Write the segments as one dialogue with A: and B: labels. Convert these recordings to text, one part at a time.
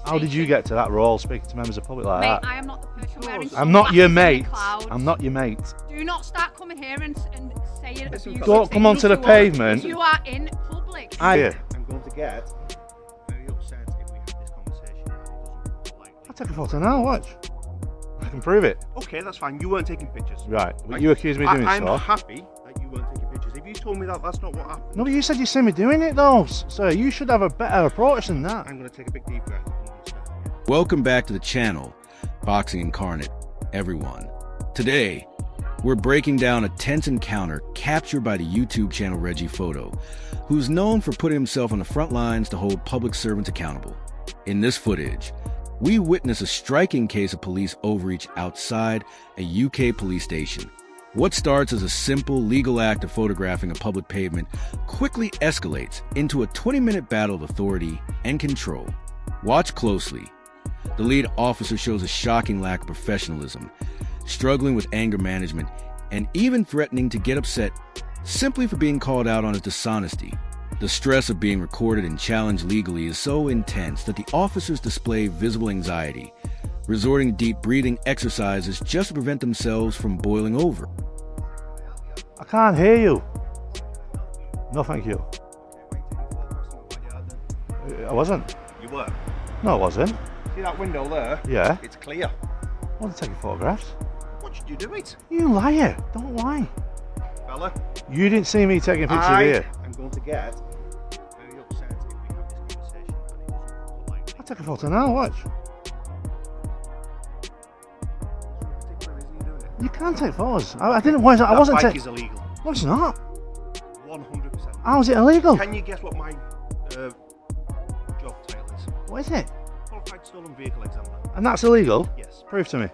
A: How did you get to that role, speaking to members of the public like that?
B: I am not the person wearing
A: I'm not your mate.
B: clouds.
A: I'm not your mate.
B: Do not start coming here and saying abusive
A: Don't come onto the pavement.
B: You are in public.
A: I'm
C: going to get very upset if we have this conversation and it doesn't like.
A: I'll take a photo now, watch. I can prove it.
C: Okay, that's fine. You weren't taking pictures.
A: Right, but you accused me of doing so.
C: I'm happy that you weren't taking pictures. If you told me that that's not what happened.
A: No, but you said you see me doing it though, so you should have a better approach than that.
C: I'm going to take a big deep breath.
D: Welcome back to the channel, Boxing Incarnate, everyone. Today, we're breaking down a tense encounter captured by the YouTube channel Reggie Photo, who's known for putting himself on the front lines to hold public servants accountable. In this footage, we witness a striking case of police overreach outside a UK police station. What starts as a simple legal act of photographing a public pavement quickly escalates into a 20-minute battle of authority and control. Watch closely. The lead officer shows a shocking lack of professionalism, struggling with anger management, and even threatening to get upset simply for being called out on his dishonesty. The stress of being recorded and challenged legally is so intense that the officers display visible anxiety, resorting to deep breathing exercises just to prevent themselves from boiling over.
A: I can't hear you. No, thank you. I wasn't.
C: You were.
A: No, I wasn't.
C: See that window there?
A: Yeah.
C: It's clear.
A: I wasn't taking photographs.
C: What did you do it?
A: You liar. Don't lie.
C: Fella?
A: You didn't see me taking pictures here.
C: I'm going to get very upset if we have this conversation and it doesn't like.
A: I'll take a photo now, watch. You can't take photos. I didn't want to. I wasn't taking.
C: That bike is illegal.
A: No, it's not.
C: 100%.
A: How is it illegal?
C: Can you guess what my job title is?
A: What is it?
C: Qualified stolen vehicle examiner.
A: And that's illegal?
C: Yes.
A: Prove to me.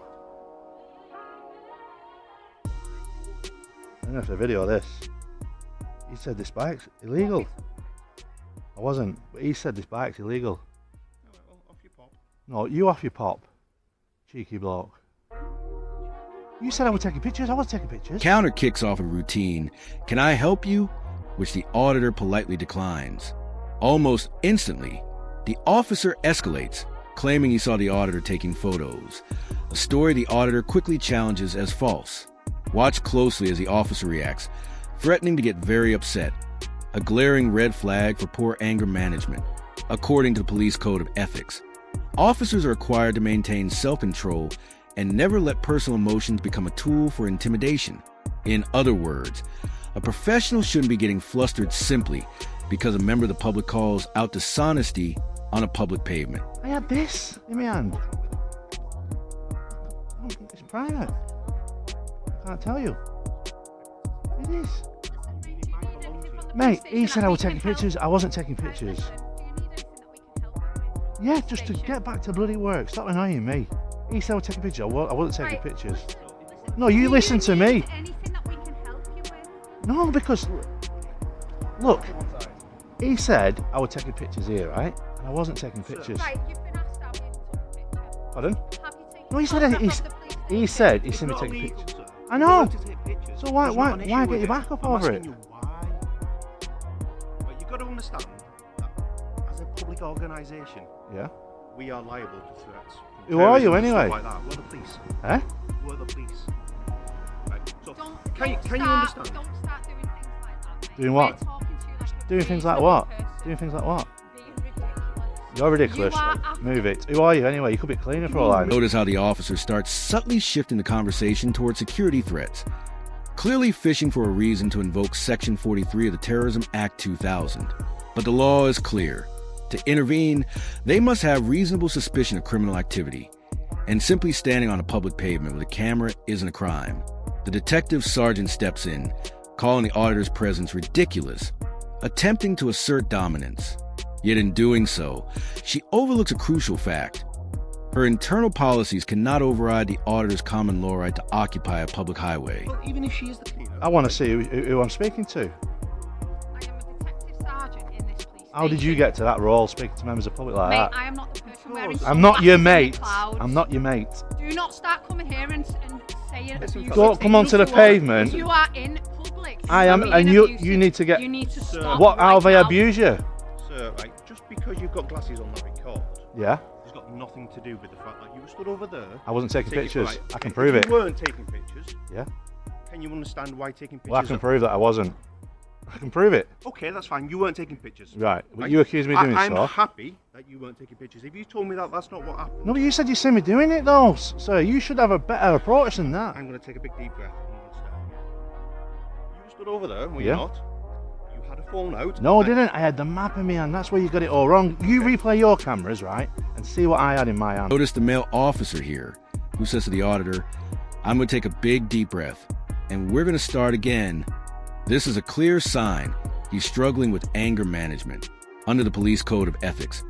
A: I'm gonna have to video this. He said this bike's illegal. I wasn't, but he said this bike's illegal.
C: Alright, well, off your pop.
A: No, you off your pop. Cheeky bloke. You said I was taking pictures. I wasn't taking pictures.
D: Counter kicks off a routine. Can I help you? Which the auditor politely declines. Almost instantly, the officer escalates, claiming he saw the auditor taking photos. A story the auditor quickly challenges as false. Watch closely as the officer reacts, threatening to get very upset. A glaring red flag for poor anger management. According to the police code of ethics, officers are required to maintain self-control and never let personal emotions become a tool for intimidation. In other words, a professional shouldn't be getting flustered simply because a member of the public calls out dishonesty on a public pavement.
A: I had this in my hand. It's private. I can't tell you. It is. Mate, he said I was taking pictures. I wasn't taking pictures. Yeah, just to get back to bloody work. Stop annoying me. He said I was taking pictures. I wasn't taking pictures. No, you listen to me.
B: Anything that we can help you with?
A: No, because look, he said I was taking pictures here, right? And I wasn't taking pictures.
B: Right, you've been asked how you took a picture.
A: Pardon?
B: Have you taken
A: No, he said
B: photographs of the police
A: he
B: station?
A: said he seen me taking pictures. I know. So why get your back up over it?
C: But you've got to understand that as a public organisation,
A: Yeah.
C: we are liable to threats.
A: Who are you
C: terrorism and
A: anyway?
C: stuff like that. We're the police.
A: Eh?
C: We're the police. Right. So
B: Don't
C: can you understand?
B: Don't start doing things like that, mate.
A: Doing what?
B: We're talking to you like a
A: Doing things like
B: reasonable
A: what?
B: person.
A: Doing things like what?
B: Being ridiculous.
A: You're ridiculous.
B: You are after-
A: Move it. Who are you anyway? You could be cleaner for all I know.
D: Notice how the officer starts subtly shifting the conversation towards security threats, clearly fishing for a reason to invoke Section 43 of the Terrorism Act 2000. But the law is clear. To intervene, they must have reasonable suspicion of criminal activity, and simply standing on a public pavement with a camera isn't a crime. The detective sergeant steps in, calling the auditor's presence ridiculous, attempting to assert dominance. Yet in doing so, she overlooks a crucial fact. Her internal policies cannot override the auditor's common law right to occupy a public highway.
C: Well, even if she is the cleaner.
A: I want to see who I'm speaking to.
B: I am a detective sergeant in this police
A: How did you
B: station.
A: get to that role, speaking to members of the public like
B: Mate,
A: that?
B: I am not the person wearing
A: I'm not your
B: sunglasses in
A: mate.
B: the clouds.
A: I'm not your mate.
B: Do not start coming here and saying abusive
A: Don't come onto the
B: things.
A: pavement.
B: You are in public.
A: I am,
B: Being
A: and you
B: abusive.
A: need to get.
B: You need to stop
A: What? How
B: right
A: have I
B: now.
A: abused you?
C: Sir, right, just because you've got glasses on that record,
A: Yeah.
C: it's got nothing to do with the fact that you were stood over there.
A: I wasn't taking pictures.
C: Right,
A: I can
C: if
A: prove it.
C: You weren't taking pictures.
A: Yeah.
C: Can you understand why taking pictures?
A: Well, I can prove that I wasn't. I can prove it.
C: Okay, that's fine. You weren't taking pictures.
A: Right. But you accused me of doing
C: I'm
A: so.
C: happy that you weren't taking pictures. If you told me that that's not what happened,
A: No, but you said you seen me doing it though, sir. You should have a better approach than that.
C: I'm going to take a big deep breath. And understand. You stood over there, were
A: Yeah.
C: you not? You had a phone out.
A: No, I didn't. I had the map in my hand. That's where you got it all wrong. You replay your cameras, right, and see what I had in my hand.
D: Notice the male officer here who says to the auditor, I'm going to take a big deep breath and we're going to start again. This is a clear sign he's struggling with anger management. Under the police code of ethics,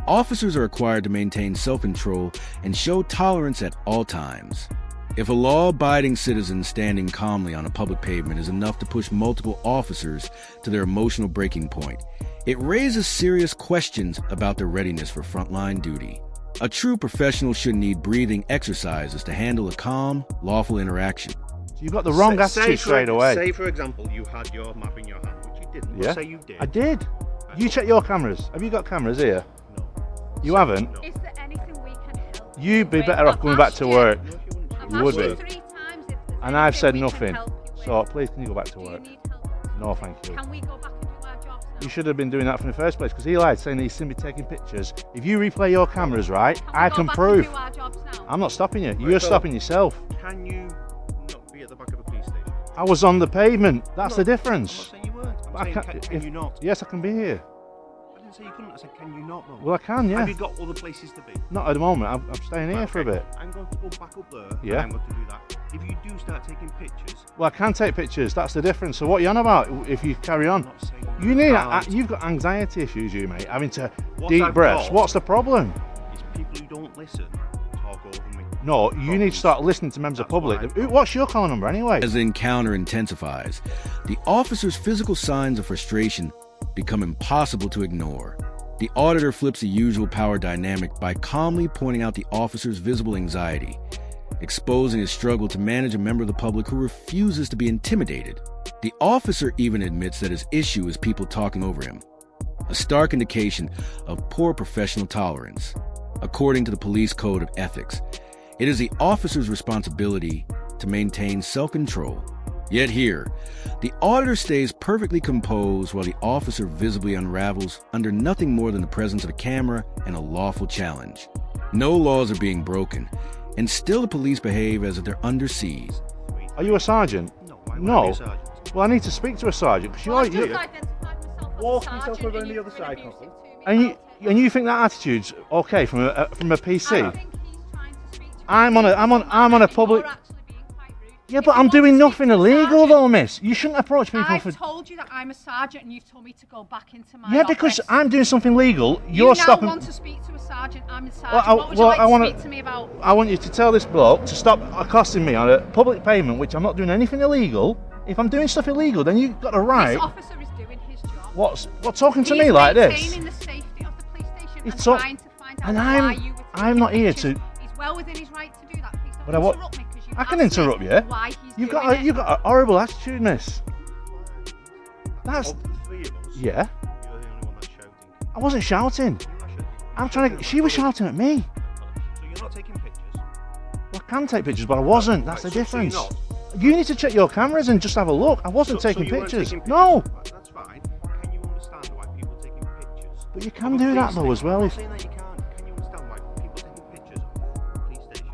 D: officers are required to maintain self-control and show tolerance at all times. If a law-abiding citizen standing calmly on a public pavement is enough to push multiple officers to their emotional breaking point, it raises serious questions about their readiness for frontline duty. A true professional should need breathing exercises to handle a calm, lawful interaction.
A: So you got the wrong attitude straight away.
C: Say, for example, you had your map in your hand, which you didn't.
A: Yeah.
C: Let's say you did.
A: I did. You check your cameras. Have you got cameras here?
C: No.
A: You haven't?
C: No.
B: Is there anything we can help?
A: You'd be
B: with?
A: better off
B: I've
A: going back
B: asked
A: to
B: you-
A: work.
C: No, if you wouldn't.
B: I've
A: You would
B: asked you
A: be.
B: 3 times if there's
A: And I've
B: anything
A: said
B: we can
A: nothing.
B: help you with.
A: So please, can you go back to
B: Do you
A: work?
B: need help?
A: No, thank you.
B: Can we go back and do our jobs now?
A: You should have been doing that from the first place because he lied, saying he's seen me taking pictures. If you replay your cameras, right,
B: Can we
A: I
B: go
A: can
B: back
A: prove.
B: And do our jobs now?
A: I'm not stopping you.
C: Right,
A: You're
C: so-
A: stopping yourself.
C: Can you not be at the back of a police station?
A: I was on the pavement. That's the
C: I'm not
A: difference.
C: saying you weren't. I'm
A: But I
C: saying,
A: can't-
C: can
A: if-
C: you not?
A: Yes, I can be here.
C: I didn't say you couldn't. I said, can you not, though?
A: Well, I can, yeah.
C: Have you got other places to be?
A: Not at the moment. I'm staying here
C: Right,
A: for a
C: okay.
A: bit.
C: I'm going to go back up there.
A: Yeah.
C: And I'm going to do that. If you do start taking pictures,
A: Well, I can take pictures. That's the difference. So what are you on about? If you carry
C: I'm
A: on,
C: not saying
A: you need.
C: can't.
A: You've got anxiety issues, you mate. Having to
C: What
A: deep
C: I've
A: breaths.
C: got-
A: What's the problem?
C: It's people who don't listen talk over me.
A: No, you need to start listening to members of
C: That's what
A: public.
C: I've got.
A: What's your call number anyway?
D: As the encounter intensifies, the officer's physical signs of frustration become impossible to ignore. The auditor flips the usual power dynamic by calmly pointing out the officer's visible anxiety, exposing his struggle to manage a member of the public who refuses to be intimidated. The officer even admits that his issue is people talking over him, a stark indication of poor professional tolerance. According to the police code of ethics, it is the officer's responsibility to maintain self-control. Yet here, the auditor stays perfectly composed while the officer visibly unravels under nothing more than the presence of a camera and a lawful challenge. No laws are being broken, and still the police behave as if they're under siege.
A: Are you a sergeant?
C: No, why would I
A: No.
C: be a sergeant?
A: Well, I need to speak to a sergeant because
B: Well, I've
A: you're.
B: just identified myself as
C: Walk
B: a
C: yourself
B: sergeant
C: around
B: and
C: the
B: you've
C: other
B: been
C: side,
B: abusive
C: couple.
B: to me
A: And
B: the
A: you
B: whole time.
A: and you think that attitude's okay from a
B: I
A: PC?
B: think he's trying to speak to me.
A: I'm on a public.
B: You're actually being quite rude.
A: Yeah,
B: If
A: but
B: you
A: I'm
B: want to
A: doing
B: speak
A: nothing
B: to a
A: illegal
B: sergeant,
A: though, miss. You shouldn't approach people
B: I've
A: for.
B: told you that I'm a sergeant and you've told me to go back into my
A: Yeah, because
B: office.
A: I'm doing something legal.
B: You
A: You're
B: now
A: stopping.
B: want to speak to a sergeant. I'm a sergeant.
A: Well,
B: what would you like
A: I
B: to
A: wanna-
B: speak to me about?
A: I want you to tell this bloke to stop accosting me on a public pavement, which I'm not doing anything illegal. If I'm doing stuff illegal, then you've got a right.
B: This officer is doing his job.
A: What talking to
B: He's
A: me like this?
B: maintaining the safety of the police station
A: He's
B: and
A: talk-
B: trying to find out
A: and
B: why
A: I'm-
B: you were
A: I'm
B: taking
A: not here
B: pictures.
A: to-
B: He's well within his right to do that. Please don't
A: But I wa-
B: interrupt me because you
A: I can
B: asked me
A: interrupt you.
B: why he's
A: You've
B: doing
A: got
B: it.
A: you've got a horrible attitude, miss. That's
C: Of the three of us,
A: yeah.
C: you're the only one that's shouting.
A: I wasn't shouting.
C: You're not shouting.
A: I'm trying to. She was shouting at me.
C: So you're not taking pictures?
A: Well, I can take pictures, but I wasn't. That's
C: Right,
A: the
C: so you're
A: difference.
C: not?
A: You need to check your cameras and just have a look. I wasn't
C: So
A: taking
C: you weren't
A: pictures.
C: taking
A: No.
C: Right, that's fine. Can you understand why people are taking pictures?
A: But you
C: of
A: can
C: a
A: do that
C: police
A: though as
C: station?
A: well.
C: I'm
A: If
C: not saying that you can't. Can you understand why people taking pictures of a police station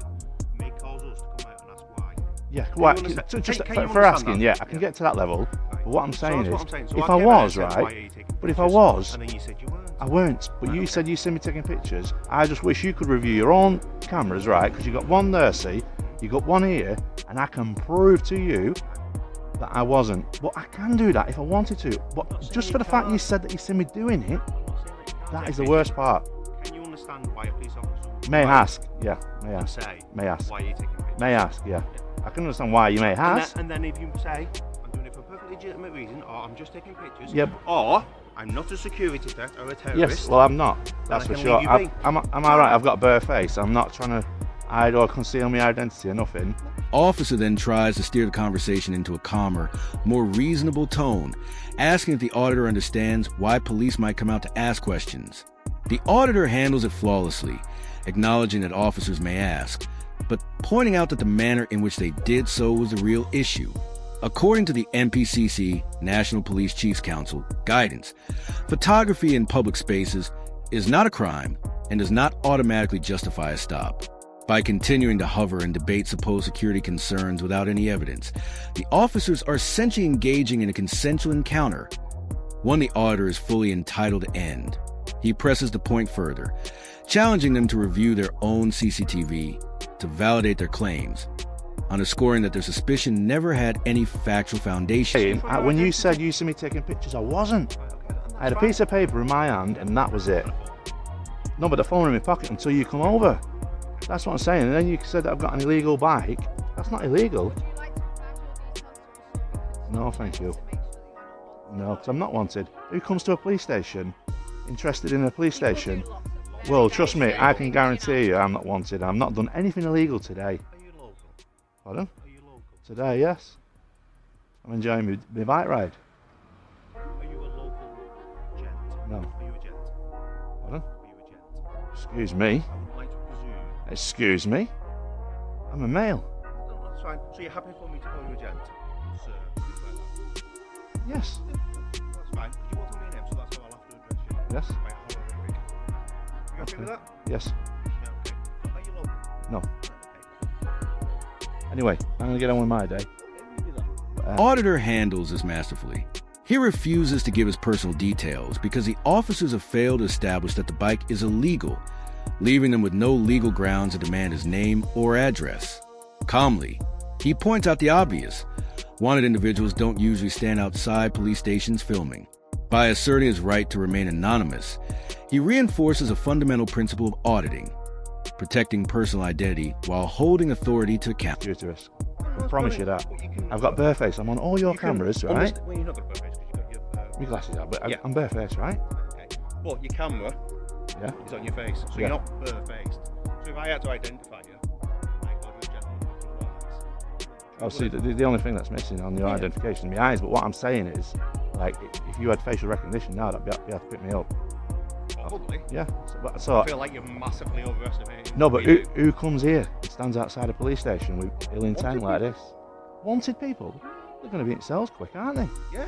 C: may cause us to come out and ask why?
A: yeah,
C: you
A: right.
C: understand-
A: So just
C: can you
A: for
C: understand
A: asking,
C: that?
A: yeah, I can
C: Yeah.
A: get to that level.
C: Right.
A: But what I'm
C: So
A: saying
C: that's
A: is,
C: what I'm saying. So
A: if
C: I
A: I
C: came out and
A: was
C: said, why are
A: right,
C: you taking
A: but if I
C: pictures?
A: was,
C: And then you said you weren't.
A: I weren't. But
C: Right,
A: you
C: okay.
A: said you seen me taking pictures. I just wish you could review your own cameras, right? Because you got one there, see, you got one here, and I can prove to you that I wasn't. But I can do that if I wanted to. But
C: not saying
A: just
C: you
A: for the fact you
C: can't.
A: said that you seen me doing it,
C: I'm not saying that you can't
A: that
C: take
A: is the
C: pictures.
A: worst part.
C: Can you understand why a police officer would
A: May
C: come
A: I
C: out
A: ask? Yeah, may I
C: and
A: ask?
C: say
A: May I ask?
C: why are you taking pictures?
A: May I ask? Yeah. I can understand why you may
C: And
A: ask.
C: then, and then if you say, I'm doing it for a perfectly legitimate reason, or I'm just taking pictures,
A: Yep.
C: or I'm not a security threat or a terrorist.
A: Yes, well, I'm not. That's
C: I
A: for
C: can
A: sure.
C: leave you be.
A: Am I right? I've got a bare face. I'm not trying to hide or conceal my identity or nothing.
D: Officer then tries to steer the conversation into a calmer, more reasonable tone, asking if the auditor understands why police might come out to ask questions. The auditor handles it flawlessly, acknowledging that officers may ask, but pointing out that the manner in which they did so was the real issue. According to the NPCC, National Police Chiefs Council, guidance, photography in public spaces is not a crime and does not automatically justify a stop. By continuing to hover and debate supposed security concerns without any evidence, the officers are essentially engaging in a consensual encounter, one the auditor is fully entitled to end. He presses the point further, challenging them to review their own CCTV to validate their claims, underscoring that their suspicion never had any factual foundation.
A: When you said you see me taking pictures, I wasn't. I had a piece of paper in my hand and that was it. No, but the phone in my pocket until you come over. That's what I'm saying. And then you said that I've got an illegal bike. That's not illegal.
B: Would you like to provide your details to us
A: No, thank you.
B: to make sure that you're not wanted?
A: No, because I'm not wanted. Who comes to a police station interested in a police
B: People do
A: station?
B: lots of
A: Well,
B: very
A: trust me,
B: nice
A: I can
B: things,
A: guarantee you I'm not wanted. I've not done anything illegal today.
C: Are you local?
A: Pardon?
C: Are you local?
A: Today, yes. I'm enjoying my bike ride.
C: Are you a local gent?
A: No.
C: Are you a gent?
A: Pardon?
C: Are you a gent?
A: Excuse me.
C: I would like to presume.
A: Excuse me. I'm a male.
C: No, that's fine. So you're happy for me to call you a gent? Sir, things like that.
A: Yes.
C: That's fine. Could you tell me your name so that's how I'll have to address you?
A: Yes.
C: By honorific. You happy with that?
A: Yes.
C: Yeah, okay. So are you local?
A: No.
C: Okay.
A: Anyway, I'm gonna get on with my day.
C: Okay, you do that.
D: Auditor handles this masterfully. He refuses to give his personal details because the officers have failed to establish that the bike is illegal, leaving them with no legal grounds to demand his name or address. Calmly, he points out the obvious. Wanted individuals don't usually stand outside police stations filming. By asserting his right to remain anonymous, he reinforces a fundamental principle of auditing, protecting personal identity while holding authority to account.
A: Security risk. I
C: That's
A: promise you
C: brilliant.
A: that.
C: Well, you can-
A: I've got barefaced. I'm on all your
C: you can
A: cameras, right?
C: Well, you're not got a bare face because you've got your.
A: My glasses are, but
C: Yeah.
A: I'm barefaced, right?
C: Okay. But your camera
A: Yeah.
C: is on your face, so
A: Yeah.
C: you're not bare-faced. So if I had to identify you, I call you a gentleman with blue eyes.
A: Oh, see, the only thing that's missing on your
C: Yeah.
A: identification is my eyes. But what I'm saying is, like, if you had facial recognition now, that'd be able to pick me up.
C: Probably.
A: Yeah. So
C: I feel like you're massively overestimating.
A: no, but
C: what we do.
A: who comes here and stands outside a police station with ill intent
C: Wanted
A: like
C: people.
A: this? Wanted people. They're going to be in cells quick, aren't they?
C: Yeah,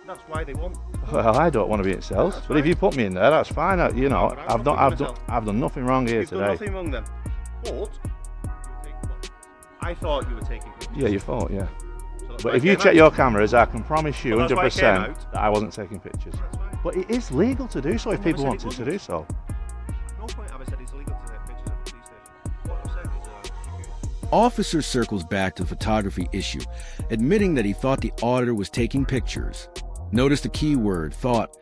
C: that's why they want.
A: Well, I don't want to be in cells,
C: That's
A: but if
C: fine.
A: you put me in there, that's fine. You know,
C: But I'm not putting myself.
A: I've done nothing wrong here
C: You've done
A: today.
C: nothing wrong then. But you were taking, what? I thought you were taking pictures.
A: Yeah, you thought, yeah.
C: So that's
A: But
C: why
A: if
C: I
A: you
C: came
A: check
C: out.
A: your cameras, I can promise you
C: Well, that's why I came
A: 100%
C: out.
A: that I wasn't taking pictures.
C: That's fine.
A: But it is legal to do so if
C: I never
A: people
C: said
A: want
C: it
A: to do so.
C: No point have I said it's illegal to take pictures of a police station. What I said is security.
D: Officer circles back to the photography issue, admitting that he thought the auditor was taking pictures. Notice the key word, thought,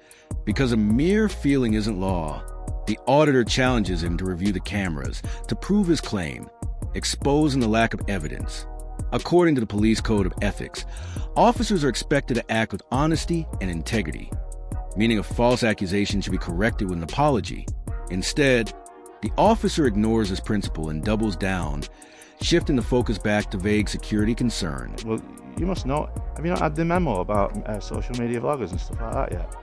D: because a mere feeling isn't law. The auditor challenges him to review the cameras to prove his claim, exposing the lack of evidence. According to the Police Code of Ethics, officers are expected to act with honesty and integrity, meaning a false accusation should be corrected with an apology. Instead, the officer ignores this principle and doubles down, shifting the focus back to vague security concerns.
A: Well, you must know. Have you not had the memo about social media vloggers and stuff like that yet?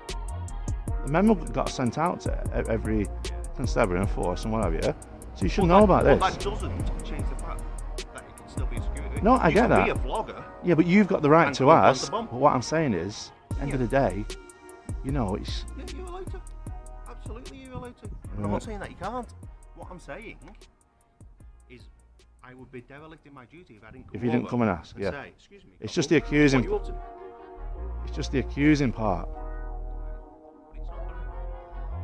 A: The memo got sent out to every constabulary and force and what have you. So you should know about
C: Well,
A: this.
C: that doesn't change the fact that you can still be a security.
A: No, I
C: you
A: get
C: can
A: that.
C: be a vlogger.
A: Yeah, but you've got the right
C: And
A: to
C: go on
A: ask.
C: the bump.
A: But what I'm saying is, end of the day, you know, it's
C: Yeah, you're allowed to. Absolutely, you're allowed to.
A: Right.
C: I'm not saying that you can't. What I'm saying is, I would be derelict in my duty if I didn't come
A: if you didn't
C: over
A: come and ask.
C: and
A: Yeah,
C: say, excuse me.
A: It's
C: Cobble,
A: just the accusing-
C: what you up to?
A: it's just the accusing part.
C: But it's not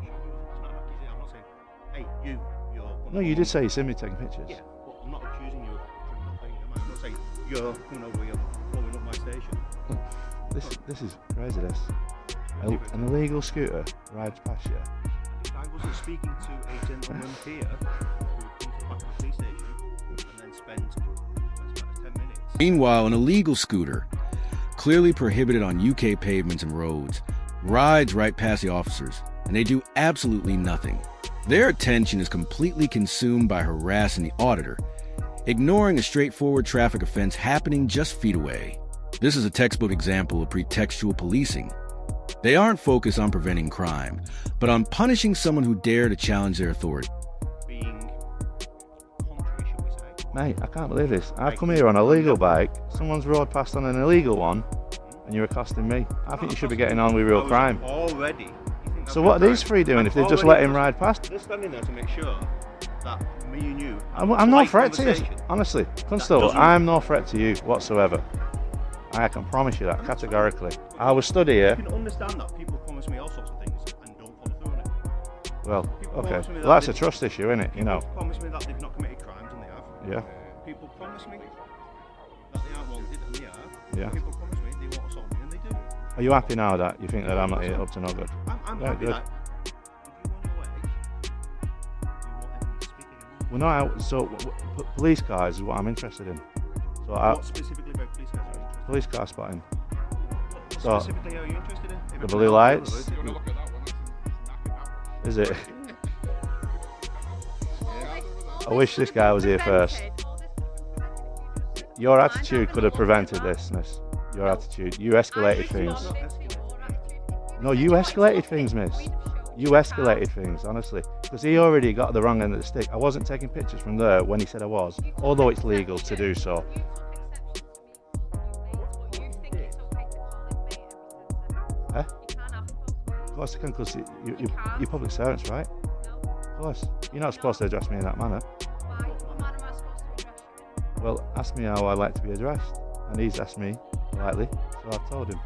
C: it's not an accusation. I'm not saying, hey, you're.
A: No, you did say you seen me taking pictures.
C: Yeah, but I'm not accusing you of a criminal thing, am I? I'm not saying you're coming over here blowing up my station.
A: This is crazy. This an illegal scooter rides past you.
C: If I wasn't speaking to a gentleman here who would come to the back of the police station and then spend 10 minutes.
D: Meanwhile, an illegal scooter, clearly prohibited on UK pavements and roads, rides right past the officers, and they do absolutely nothing. Their attention is completely consumed by harassing the auditor, ignoring a straightforward traffic offense happening just feet away. This is a textbook example of pretextual policing. They aren't focused on preventing crime, but on punishing someone who dare to challenge their authority.
C: Being contrary, should we say?
A: Mate, I can't believe this. I've come here on a legal bike, someone's rode past on an illegal one, and you're accosting me. I think you should be getting on with real crime.
C: Already. You think that's
A: So what are
C: real
A: these
C: crime?
A: three doing if they've just
C: Already-
A: let him ride past?
C: They're standing there to make sure that me and you.
A: I'm no threat to you, honestly. Constable,
C: doesn't-
A: I'm no threat to you whatsoever. I can promise you that categorically. I was stood here.
C: You can understand that people promise me all sorts of things and don't follow through on it.
A: Well,
C: People
A: okay.
C: promise me
A: Well,
C: that
A: that's a
C: they-
A: trust issue, isn't it? You know.
C: People promise me that they've not committed crimes and they have.
A: Yeah.
C: People promise me that they aren't wanted and they are.
A: Yeah.
C: People promise me they won't assault me and they do.
A: Are you happy now that you think that I'm not here up to no good?
C: I'm
A: Right,
C: happy
A: good.
C: that if you want away, you won't ever need to speak again.
A: Well, no. Police cars is what I'm interested in. So
C: What specifically about police cars are you interested
A: police car spotting.
C: in?
A: So-
C: Specifically are you interested in? If
A: The
C: it's
A: blue
C: not
A: lights.
C: the blue lights,
A: Is it? I wish this guy was here first. Your attitude could have prevented this, miss. Your attitude. You escalated things. No, you escalated things, miss. You escalated things, honestly. Because he already got the wrong end of the stick. I wasn't taking pictures from there when he said I was, although it's legal to do so. Eh? Of course I can, because you're public servants, right? Of course. You're not supposed to address me in that manner. Well, ask me how I like to be addressed. And he's asked me politely, so I've told him.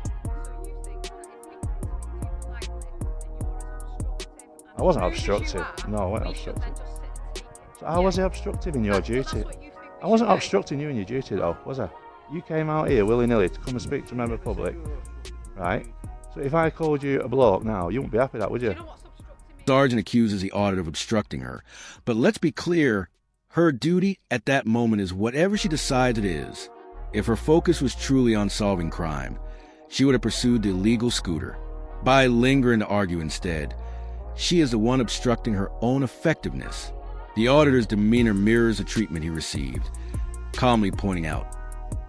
A: I wasn't obstructive. No, I wasn't obstructive. So how was it obstructive in your duty? I wasn't obstructing you in your duty though, was I? You came out here willy-nilly to come and speak to a member of the public, right? So if I called you a bloke now, you wouldn't be happy with that, would you?
D: Sergeant accuses the auditor of obstructing her, but let's be clear, her duty at that moment is whatever she decides it is. If her focus was truly on solving crime, she would have pursued the illegal scooter. By lingering to argue instead, she is the one obstructing her own effectiveness. The auditor's demeanor mirrors the treatment he received, calmly pointing out,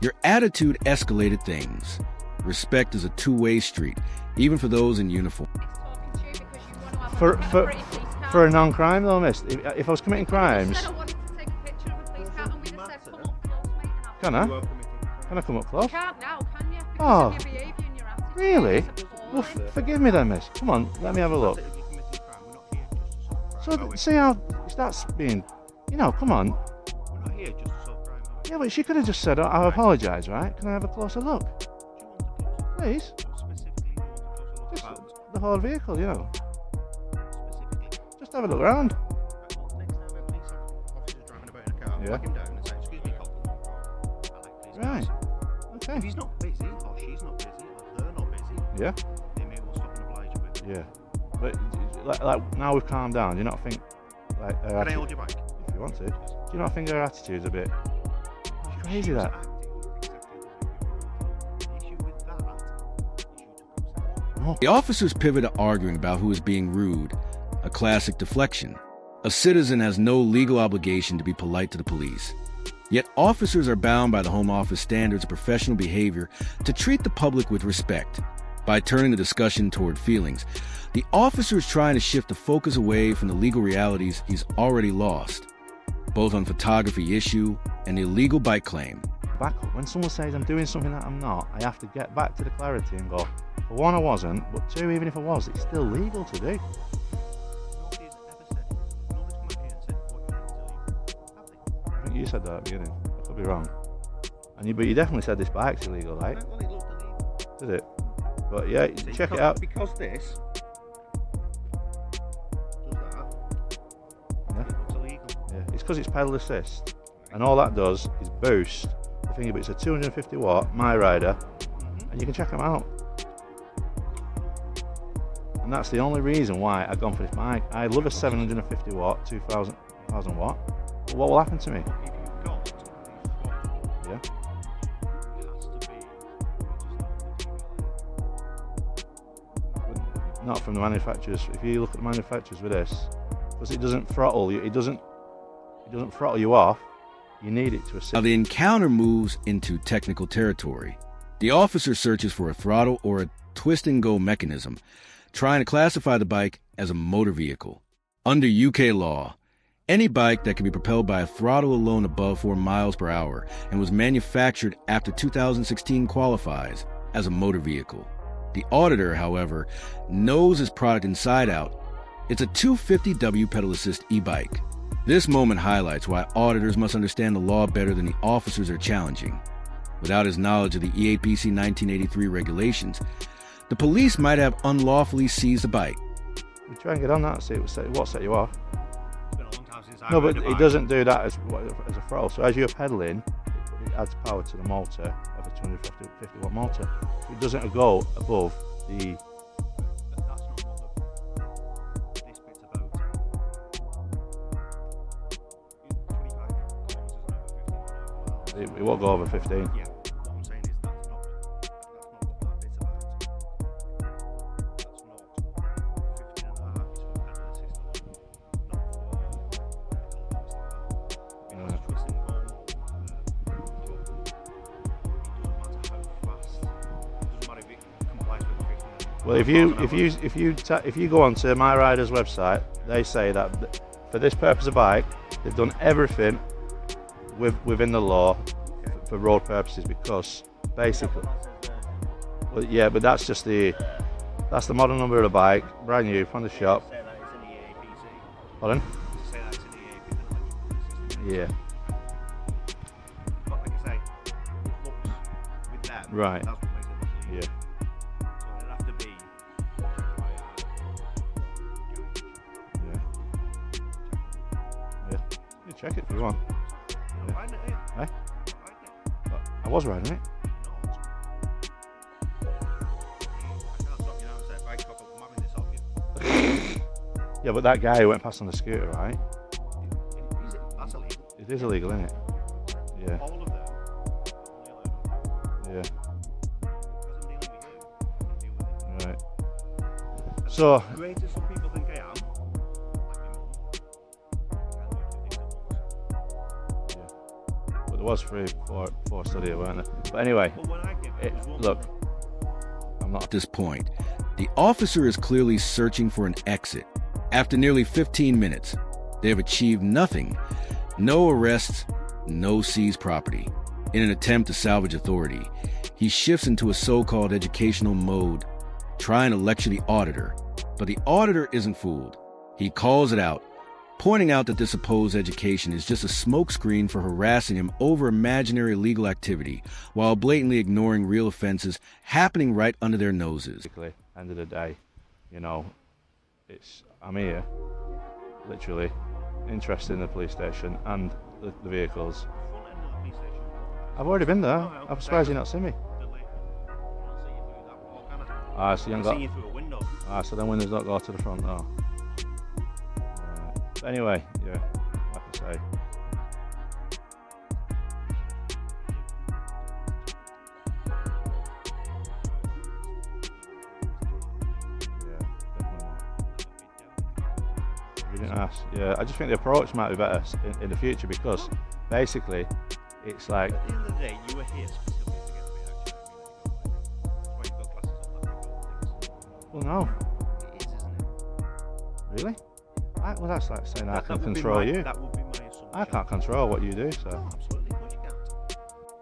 D: "Your attitude escalated things. Respect is a two-way street, even for those in uniform."
A: For a non-crime though, miss. If I was committing crimes, can I? Can I come up close?
B: You can't now, can you? Because
A: Oh.
B: of your behaviour and your attitude.
A: Really? Well, forgive me then, miss. Come on, let me have a look.
C: If you're committing a crime, we're not here just to solve crime, are
A: So
C: we?
A: see how that's being, come on.
C: We're not here just to solve crime, are we?
A: Yeah, but she could have just said, I apologise, right? Can I have a closer look?
C: Do you want a closer look?
A: Please?
C: What specifically do you want a closer look
A: Just
C: about?
A: the whole vehicle,
C: Specifically?
A: Just have a look around.
C: Right, well, next time a police officer driving about in a car,
A: Yeah.
C: flag him down and say, "Excuse me, cop, I like police
A: Right.
C: cars."
A: Okay.
C: If he's not busy, or she's not busy, or they're not busy,
A: Yeah?
C: they may well stop and oblige you with it.
A: Yeah. But like now we've calmed down, do you not think like her
C: Can I
A: attitude,
C: hold your bike?
A: if you want to, do you not think her attitude's a bit crazy
C: She was
A: that?
C: acting exactly the way we were. The issue with that is you took exception.
A: No.
D: The officers pivot to arguing about who is being rude, a classic deflection. A citizen has no legal obligation to be polite to the police. Yet officers are bound by the Home Office standards of professional behavior to treat the public with respect. By turning the discussion toward feelings, the officer is trying to shift the focus away from the legal realities he's already lost, both on photography issue and the illegal bike claim.
A: Back up. When someone says I'm doing something that I'm not, I have to get back to the clarity and go, for one, I wasn't, but two, even if I was, it's still legal to do.
C: Nobody's ever said, nobody's come out here and said what you're doing is illegal. Have they?
A: I think you said that at the beginning. I could be wrong. But you definitely said this bike's illegal, right?
C: Well, it looked illegal.
A: Did it? But yeah,
C: See,
A: check it
C: because-
A: out.
C: Because this does that,
A: Yeah.
C: it looks illegal.
A: Yeah. It's because it's pedal assist, and all that does is boost the thingy. But it's a 250 watt My Rider, and you can check them out. And that's the only reason why I've gone for this bike. I love a 750 watt, 2000 watt. But what will happen to me?
C: If you've got these swapped,
A: Yeah.
C: it has to be
A: Not from the manufacturers. If you look at the manufacturers with this, because it doesn't throttle you. It doesn't throttle you off. You need it to assist.
D: Now the encounter moves into technical territory. The officer searches for a throttle or a twist-and-go mechanism, trying to classify the bike as a motor vehicle. Under UK law, any bike that can be propelled by a throttle alone above 4 miles per hour and was manufactured after 2016 qualifies as a motor vehicle. The Auditor, however, knows his product inside out. It's a 250W pedal assist e-bike. This moment highlights why auditors must understand the law better than the officers are challenging. Without his knowledge of the EAPC 1983 regulations, the police might have unlawfully seized the bike.
A: You try and get on that and see what set you off.
C: It's been a long time since I
A: No,
C: rode
A: but
C: a
A: it
C: bike.
A: doesn't do that as a throttle. So as you're pedaling, it adds power to the motor of a 250 watt motor. It doesn't go above the.
C: That's not what this bit's about. 25 kilometres an hour, 15
A: It won't go over 15.
C: Yeah, what I'm saying is that's not what that bit's about. That's not 15 and a half is for pedal assist alone, not for you know, it's twist and go. It doesn't matter how fast. It doesn't matter if it complies with 15.
A: Well, if you go onto My Rider's website, they say that for this purpose of bike, they've done everything within the law for road purposes, because basically, well, yeah, but that's the model number of the bike, brand new from the shop.
C: Say that it's in the EAPC.
A: Pardon?
C: Say that it's in the EAPC.
A: Yeah.
C: But like I say, it looks with them.
A: Right.
C: That's what makes it look legal.
A: Yeah.
C: So it'd have to be.
A: Yeah. You check it if you want.
C: You're riding it, eh?
A: Eh?
C: Riding it.
A: But I was riding it.
C: You're not. I can't stop you now and say, right, cock up, I'm having this off you.
A: Yeah, but that guy who went past on the scooter, right?
C: That's illegal.
A: It is illegal, isn't it? Yeah.
C: All of them are only allowed.
A: Yeah.
C: Because I'm dealing with you, I deal with it.
A: Right. So,
C: As great as some people think I am, like my mum, I can't do 2 things at once.
A: yeah. But there was four study, weren't there? But anyway,
C: But when I came, it was one
A: look, I'm
D: At
A: not.
D: this point, the officer is clearly searching for an exit. After nearly 15 minutes, they have achieved nothing. No arrests, no seized property. In an attempt to salvage authority, he shifts into a so-called educational mode, trying to lecture the auditor. But the auditor isn't fooled. He calls it out, pointing out that this supposed education is just a smokescreen for harassing him over imaginary illegal activity, while blatantly ignoring real offenses happening right under their noses.
A: Basically, end of the day, you know, I'm here, literally, interested in the police station and the vehicles.
C: front end of the police station.
A: I've already been there.
C: No,
A: I'm surprised you've not seen me.
C: The lake. I'm not seeing you through that wall, can I?
A: Ah, so you
C: I'm
A: haven't
C: seeing
A: got.
C: you through a window.
A: Ah, so then windows don't go to the front door. But anyway, yeah, like I say. Yeah, definitely not. You didn't ask. Yeah, I just think the approach might be better in the future, because basically it's like,
C: At the end of the day, you were here specifically to get the reaction. I mean, that's why you've got glasses on, that big old things.
A: well, no,
C: It is, isn't it?
A: really? Well, that's like saying I
C: That
A: can
C: would be
A: control
C: my-
A: you.
C: That would be my assumption.
A: I can't control what you do, so.
C: No, absolutely, of course you can't.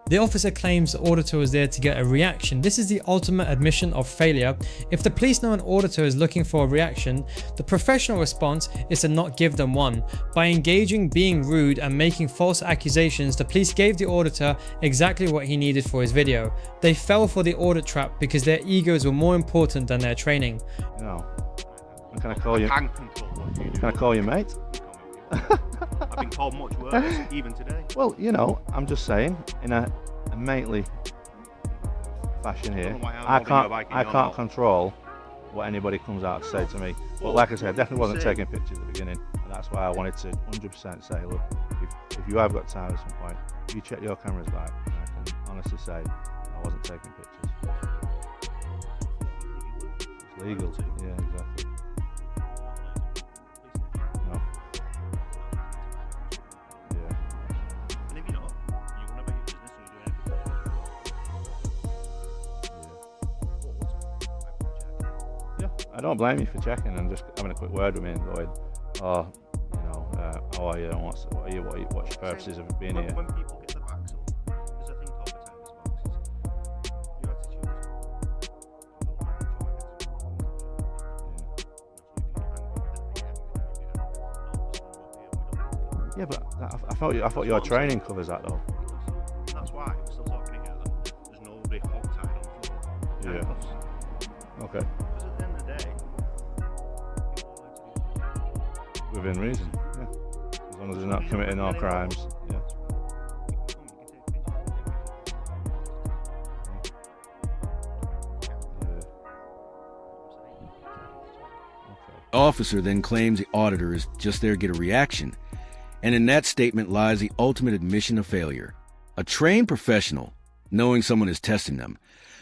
E: The officer claims the auditor was there to get a reaction. This is the ultimate admission of failure. If the police know an auditor is looking for a reaction, the professional response is to not give them one. By engaging, being rude, and making false accusations, the police gave the auditor exactly what he needed for his video. They fell for the audit trap because their egos were more important than their training.
A: You know, can I call you?
C: Can control what you do.
A: Can I call you mate?
C: I've been called much worse, even today.
A: Well, you know, I'm just saying, in a mately fashion here,
C: I don't know why I'm
A: I
C: holding your
A: can't,
C: bike and
A: I
C: you're
A: can't
C: not.
A: control what anybody comes out to say to me. But like I said, I definitely wasn't taking pictures at the beginning, and that's why I wanted to 100% say, look, if you have got time at some point, you check your cameras back, and I can honestly say I wasn't taking pictures. It's legal. Yeah, exactly. No. I don't blame you for checking and just having a quick word with me and going, oh, you know, how are you and what's your purposes of being here?
C: When people get their backs up, there's a thing called attendance boxes. Your attitude.
A: Yeah, but I thought your training covers that though.
C: That's why we're still talking here. There's nobody hog-tied on the floor.
A: Yeah. Okay.
C: Because at the end of the day, people are allowed to do
A: Within reason. Yeah. As long as they're not committing no crimes. Yeah.
D: The officer then claims the auditor is just there to get a reaction. And in that statement lies the ultimate admission of failure. A trained professional, knowing someone is testing them,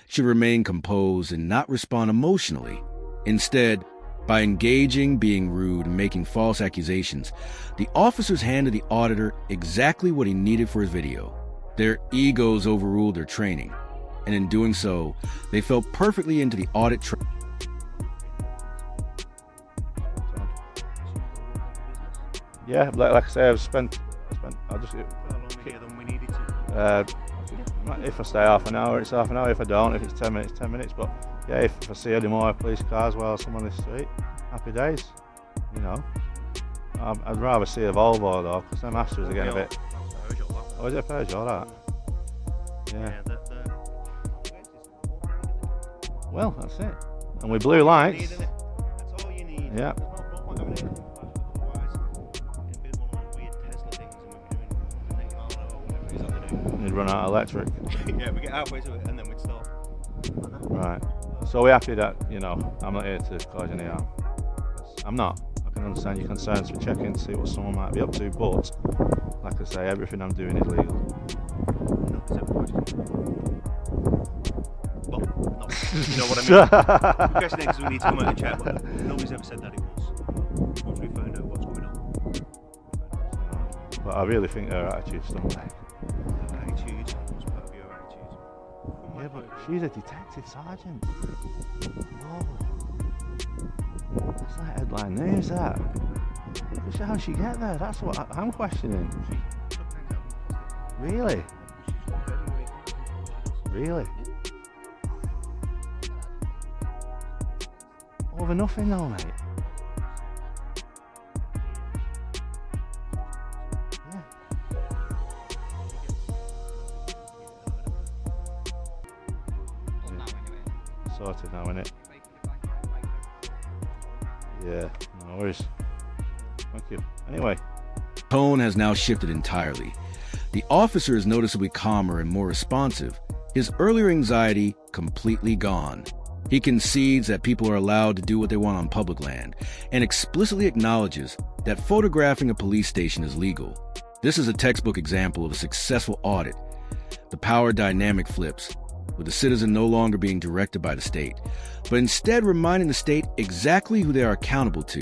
D: should remain composed and not respond emotionally. Instead, by engaging, being rude, and making false accusations, the officers handed the auditor exactly what he needed for his video. Their egos overruled their training, and in doing so, they fell perfectly into the audit trap.
A: Yeah, like I say, I'll just,
C: how long here than we needed to.
A: if I stay half an hour, it's half an hour. If I don't, if it's 10 minutes, 10 minutes. But yeah, if I see any more police cars while I'm on the street, happy days, you know. I'd rather see a Volvo though, because them Astras are getting a bit. Oh, is it a Peugeot, that? Yeah. Well, that's it. And with blue lights.
C: That's all you need.
A: Yeah. You'd run out of electric.
C: Yeah, we get halfway to it and then we'd stop.
A: Right. So we're happy that, you know, I'm not here to cause any harm. I'm not. I can understand your concerns for checking to see what someone might be up to, but like I say, everything I'm doing is legal.
C: Nobody's ever questioned. Well, no. You know what I mean? The question is, because we need to come out and check, but nobody's ever said that it was. Once we find out what's going on.
A: But I really think her attitude's something.
C: Attitude was part of your attitude.
A: Yeah, but she's a detective sergeant. Whoa. That's like headline news, that. How did she get there? That's what I'm questioning. Really? Really? Over nothing though, mate. Yeah. Sorted now, innit? Yeah, no worries. Thank you. Anyway.
D: Tone has now shifted entirely. The officer is noticeably calmer and more responsive, his earlier anxiety completely gone. He concedes that people are allowed to do what they want on public land and explicitly acknowledges that photographing a police station is legal. This is a textbook example of a successful audit. The power dynamic flips, with the citizen no longer being directed by the state, but instead reminding the state exactly who they are accountable to.